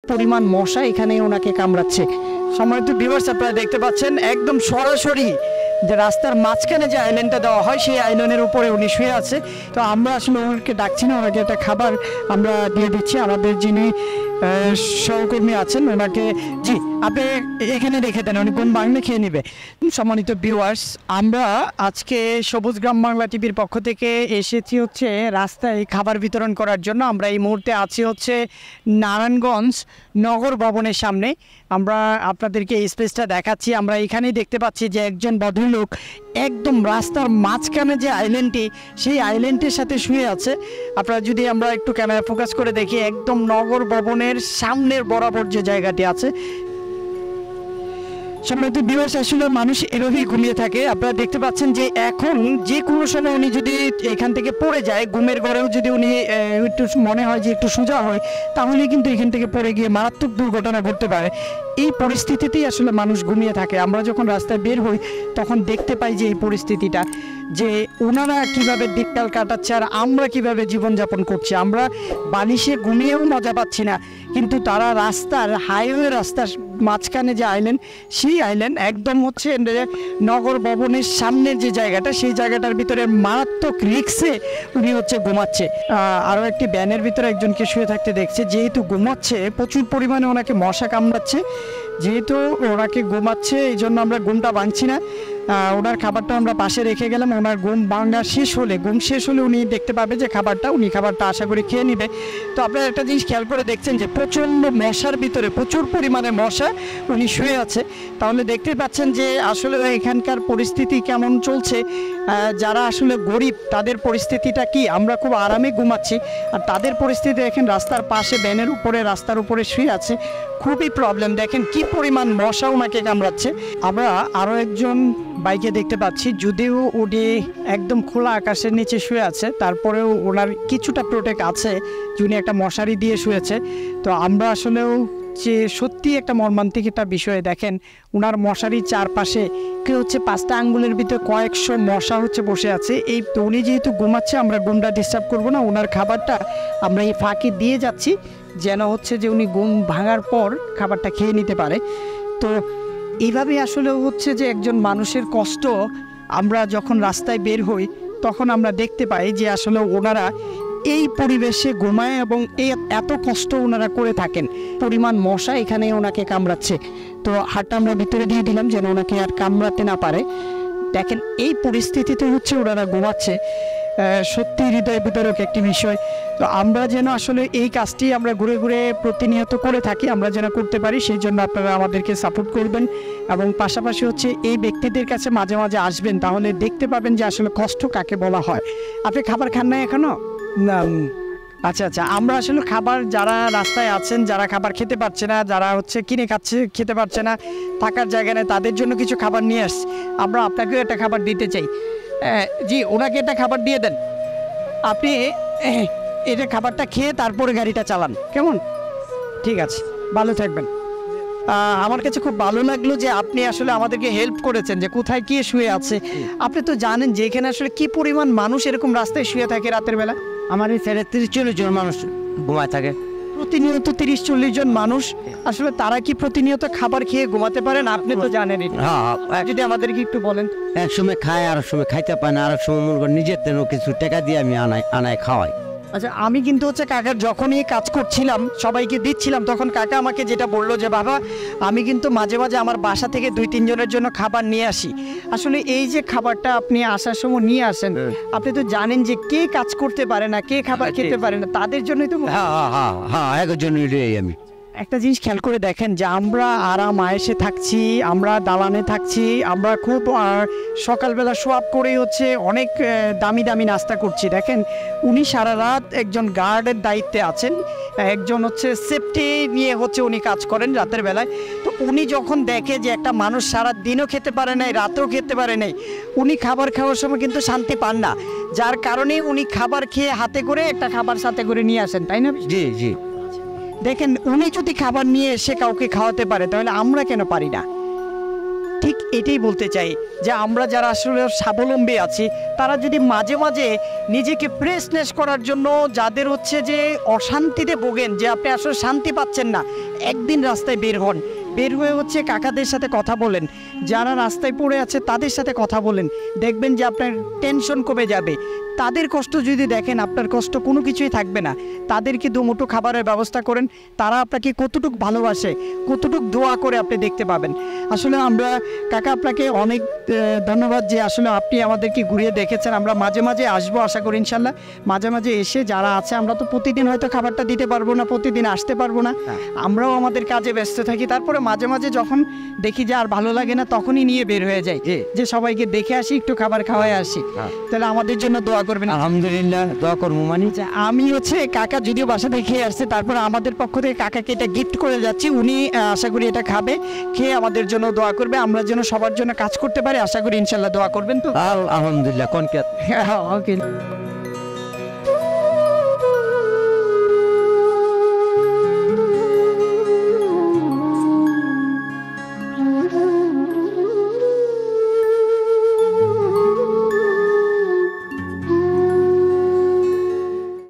পরিমাণ মশা এখানে ওনাকে কামড়াচ্ছে। সম্মানিত ভিউয়ার্স, আপনারা দেখতে পাচ্ছেন একদম সরাসরি যে রাস্তার মাঝখানে যে আইল্যান্ডটা দেওয়া হয় সেই আইল্যান্ডের উপরে উনি শুয়ে আছে। তো আমরা আসলে ওনাকে ডাকছি না, ওনাকে একটা খাবার আমরা দিয়ে দিচ্ছি। আমাদের যিনি সহকর্মী আছেন ওনাকে, জি আপনি এখানে রেখে দেন, উনি কোন বাংলা খেয়ে নেবে। সম্মানিত ভিউয়ার্স, আমরা আজকে সবুজ গ্রাম বাংলা টিভির পক্ষ থেকে এসেছি হচ্ছে রাস্তায় খাবার বিতরণ করার জন্য। আমরা এই মুহূর্তে আছি হচ্ছে নারায়ণগঞ্জ নগর ভবনের সামনে। আমরা আপনাদেরকে এই স্পেসটা দেখাচ্ছি। আমরা এখানেই দেখতে পাচ্ছি যে একজন ভদ্রলোক একদম রাস্তার মাঝখানে যে আইল্যান্ডটি, সেই আইল্যান্ডের সাথে শুয়ে আছে। আপনারা যদি আমরা একটু ক্যামেরা ফোকাস করে দেখি, একদম নগর ভবনের সামনের বরাবর যে জায়গাটি আছে। সম্মানিত ভিউয়ার্স, আসলে মানুষ এভাবেই ঘুমিয়ে থাকে। আপনারা দেখতে পাচ্ছেন যে এখন যে কোনো সময় উনি যদি এখান থেকে পড়ে যায়, ঘুমের ঘরেও যদি উনি একটু মনে হয় যে একটু সোজা হয়, তাহলে কিন্তু এখান থেকে পড়ে গিয়ে মারাত্মক দুর্ঘটনা ঘটতে পারে। এই পরিস্থিতিতেই আসলে মানুষ ঘুমিয়ে থাকে। আমরা যখন রাস্তায় বের হই তখন দেখতে পাই যে এই পরিস্থিতিটা, যে ওনারা কীভাবে দিনকাল কাটাচ্ছে আর আমরা কীভাবে জীবনযাপন করছি। আমরা বালিশে ঘুমিয়েও মজা পাচ্ছি না, কিন্তু তারা রাস্তার হাইওয়ে রাস্তার মাঝখানে যে আইল্যান্ড, সেই আইল্যান্ড একদম হচ্ছে নগর ভবনের সামনের যে জায়গাটা, সেই জায়গাটার ভিতরে মারাত্মক রিক্সে উনি হচ্ছে ঘুমাচ্ছে। আরও একটি ব্যানের ভিতরে একজনকে শুয়ে থাকতে দেখছে। যেহেতু ঘুমাচ্ছে, প্রচুর পরিমাণে ওনাকে মশা কামড়াচ্ছে। যেহেতু ওনাকে ঘুমাচ্ছে, এই জন্য আমরা ঘুমটা ভাঙছি না। ওনার খাবারটা আমরা পাশে রেখে গেলাম। ওনার ঘুম শেষ হলে উনি দেখতে পাবে যে উনি খাবারটা আশা করি খেয়ে নেবে। তো আপনারা একটা জিনিস খেয়াল করে দেখছেন যে প্রচণ্ড মশার ভিতরে, প্রচুর পরিমাণে মশা, উনি শুয়ে আছে। তাহলে দেখতে পাচ্ছেন যে আসলে এখানকার পরিস্থিতি কেমন চলছে। যারা আসলে গরিব তাদের পরিস্থিতিটা কি। আমরা খুব আরামে ঘুমাচ্ছি, আর তাদের পরিস্থিতি দেখেন, রাস্তার পাশে ব্যানের উপরে, রাস্তার উপরে শুয়ে আছে। খুবই প্রবলেম। দেখেন কি পরিমাণ মশা ওনাকে কামড়াচ্ছে। আমরা আরও একজন বাইকে দেখতে পাচ্ছি, যদিও উনি একদম খোলা আকাশের নিচে শুয়ে আছে, তারপরেও ওনার কিছুটা প্রোটেক্ট আছে, যিনি একটা মশারি দিয়ে শুয়েছে। তো আমরা আসলেও যে সত্যি একটা মর্মান্তিক একটা বিষয়। দেখেন ওনার মশারির চারপাশে কেউ হচ্ছে 5টা আঙ্গুলের ভিতরে কয়েকশো মশা হচ্ছে বসে আছে। এই তো উনি যেহেতু ঘুমাচ্ছে, আমরা ঘুমটা ডিস্টার্ব করবো না। ওনার খাবারটা আমরা এই ফাঁকে দিয়ে যাচ্ছি, যেন হচ্ছে যে উনি ঘুম ভাঙার পর খাবারটা খেয়ে নিতে পারে। তো এইভাবেই আসলে হচ্ছে যে একজন মানুষের কষ্ট। আমরা যখন রাস্তায় বের হই তখন আমরা দেখতে পাই যে আসলে ওনারা এই পরিবেশে ঘুমায় এবং এত কষ্ট ওনারা করে থাকেন। পরিমাণ মশা এখানে ওনাকে কামড়াচ্ছে। তো হাতটা আমরা ভিতরে দিয়ে দিলাম যেন ওনাকে আর কামড়াতে না পারে। দেখেন এই পরিস্থিতিতে হচ্ছে ওনারা ঘুমাচ্ছে। সত্যি হৃদয় বিতরক একটি বিষয়। তো আমরা যেন আসলে এই কাজটি আমরা ঘুরে ঘুরে প্রতিনিয়ত করে থাকি, আমরা যেন করতে পারি, সেই জন্য আপনারা আমাদেরকে সাপোর্ট করবেন। এবং পাশাপাশি হচ্ছে এই ব্যক্তিদের কাছে মাঝে মাঝে আসবেন, তাহলে দেখতে পাবেন যে আসলে কষ্ট কাকে বলা হয়। আপনি খাবার খান না এখনো? না, আচ্ছা আচ্ছা। আমরা আসলে খাবার, যারা রাস্তায় আছেন, যারা খাবার খেতে পারছে না, যারা হচ্ছে কিনে খেতে পারছে না, থাকার জায়গা নেই, তাদের জন্য কিছু খাবার নিয়ে আসছি। আমরা আপনাকেও একটা খাবার দিতে চাই। জি, ওনাকে একটা খাবার দিয়ে দেন। আপনি এটা খাবারটা খেয়ে তারপরে গাড়িটা চালান, কেমন? ঠিক আছে, ভালো থাকবেন। আমার কাছে খুব ভালো লাগলো যে আপনি আসলে আমাদেরকে হেল্প করেছেন যে কোথায় কে শুয়ে আছে। আপনি তো জানেন যে এখানে আসলে কি পরিমাণ মানুষ এরকম রাস্তায় শুয়ে থাকে রাতের বেলা। আমার এই সাইডে 30-40 জন মানুষ ঘুমায় থাকে প্রতিনিয়ত। 30-40 জন মানুষ, আসলে তারা কি প্রতিনিয়ত খাবার খেয়ে ঘুমাতে পারেন? আপনি তো জানেন। হ্যাঁ, যদি আমাদেরকে একটু বলেন। এক সময় খায়, আর সময় খাইতে পায় না, আর সময় মনে করেন নিজের জন্য কিছু টাকা দিয়ে আমি আনায় খাওয়াই। আচ্ছা, আমি কিন্তু হচ্ছে কাকার যখনই কাজ করছিলাম, সবাইকে দিচ্ছিলাম, তখন কাকা আমাকে যেটা বললো যে বাবা, আমি কিন্তু মাঝে মাঝে আমার বাসা থেকে 2-3 জনের জন্য খাবার নিয়ে আসি। আসলে এই যে খাবারটা আপনি আসার সময় নিয়ে আসেন, আপনি তো জানেন যে কে কাজ করতে পারে না, কে খাবার খেতে পারে না, তাদের জন্যই তো। হ্যাঁ, একজনই আমি। একটা জিনিস খেয়াল করে দেখেন যে আমরা আরাম আয়েসে থাকছি, আমরা দালানে থাকছি, আমরা খুব সকালবেলা সোয়াব করেই হচ্ছে অনেক দামি দামি নাস্তা করছি। দেখেন উনি সারা রাত একজন গার্ডের দায়িত্বে আছেন, একজন হচ্ছে সেফটি নিয়ে হচ্ছে উনি কাজ করেন রাতের বেলায়। তো উনি যখন দেখে যে একটা মানুষ সারা দিনও খেতে পারে নাই, রাতেও খেতে পারে নাই, উনি খাবার খাওয়ার সময় কিন্তু শান্তি পান না, যার কারণে উনি খাবার খেয়ে হাতে করে একটা খাবার সাথে করে নিয়ে আসেন, তাই না? জি জি। দেখেন উনি যদি খাবার নিয়ে এসে কাউকে খাওয়াতে পারে, তাহলে আমরা কেন পারি না? ঠিক এটাই বলতে চাই যে আমরা যারা আসলে স্বাবলম্বী আছি তারা যদি মাঝে মাঝে নিজেকে ফ্রেশনেস করার জন্য, যাদের হচ্ছে যে অশান্তিতে ভোগেন, যে আপনি আসলে শান্তি পাচ্ছেন না, একদিন রাস্তায় বের হন, বের হয়ে হচ্ছে কাকাদের সাথে কথা বলেন, যারা রাস্তায় পড়ে আছে তাদের সাথে কথা বলেন, দেখবেন যে আপনার টেনশন কমে যাবে। তাদের কষ্ট যদি দেখেন আপনার কষ্ট কোনো কিছুই থাকবে না। তাদেরকে দুমুঠো খাবারের ব্যবস্থা করেন, তারা আপনাকে কতটুকু ভালোবাসে, কতটুকু দোয়া করে আপনি দেখতে পাবেন। আসলে আমরা কাকা আপনাকে অনেক ধন্যবাদ যে আসলে আপনি আমাদেরকে ঘুরিয়ে দেখেছেন। আমরা মাঝে মাঝে আসবো, আশা করি ইনশাল্লাহ। মাঝে মাঝে এসে যারা আছে, আমরা তো প্রতিদিন হয়তো খাবারটা দিতে পারবো না, প্রতিদিন আসতে পারবো না, আমরাও আমাদের কাজে ব্যস্ত থাকি। তারপরে মাঝে মাঝে যখন দেখি যে আর ভালো লাগে না, তখনই নিয়ে বের হয়ে যাই যে সবাইকে দেখে আসি, একটু খাবার খাওয়াই আসি। তাহলে আমাদের জন্য দোয়া করবেন। আলহামদুলিল্লাহ, দোয়া করবো মানি। আমি হচ্ছে কাকা যদিও বাসা থেকে খেয়ে আসছে, তারপর আমাদের পক্ষ থেকে কাকাকে এটা গিফট করে যাচ্ছি। উনি আশা করি এটা খাবে, খেয়ে আমাদের জন্য দোয়া করবে, আমরা যেন সবার জন্য কাজ করতে পারি। আশা করি ইনশাল্লাহ দোয়া করবেন তো। আলহামদুলিল্লাহ, কোন ওকে।